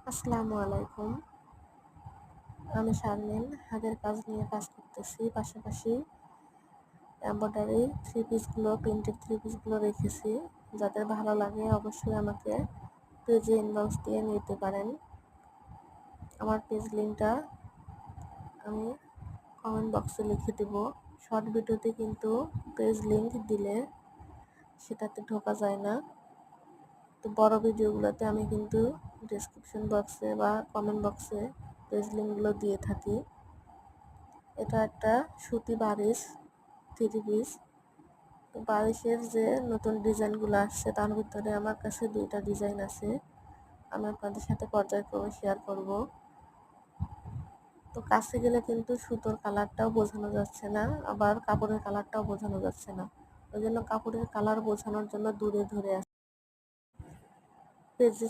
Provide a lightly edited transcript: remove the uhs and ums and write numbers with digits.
আসসালামু আলাইকুম। আমি শারমিন হাতের কাজ নিয়ে কাজ করতেছি, পাশাপাশি এমব্রয়ডারি প্রিন্টেড থ্রি পিসগুলো রেখেছি। যাদের ভালো লাগে অবশ্যই আমাকে পেজে ইনবক্স দিয়ে নিতে পারেন। আমার পেজ লিঙ্কটা আমি কমেন্ট বক্সে লিখে দেব। শর্ট ভিডিওতে কিন্তু পেজ লিঙ্ক দিলে সেটাতে ঢোকা যায় না, তো বড় ভিডিওগুলোতে আমি কিন্তু ডেসক্রিপশন বক্সে বা কমেন্ট বক্সে পেজ লিঙ্কগুলো দিয়ে থাকি। এটা একটা সুতি বারিশ থ্রি পিস। তো বারিশের যে নতুন ডিজাইনগুলো আসছে তার ভিতরে আমার কাছে 2টা ডিজাইন আছে, আমি আপনাদের সাথে পর্যায়ক্রমে শেয়ার করব। তো কাছে গেলে কিন্তু সুতোর কালারটাও বোঝানো যাচ্ছে না, আবার কাপড়ের কালারটাও বোঝানো যাচ্ছে না। ওই জন্য কাপড়ের কালার বোঝানোর জন্য দূরে ধরে আসছে পেজে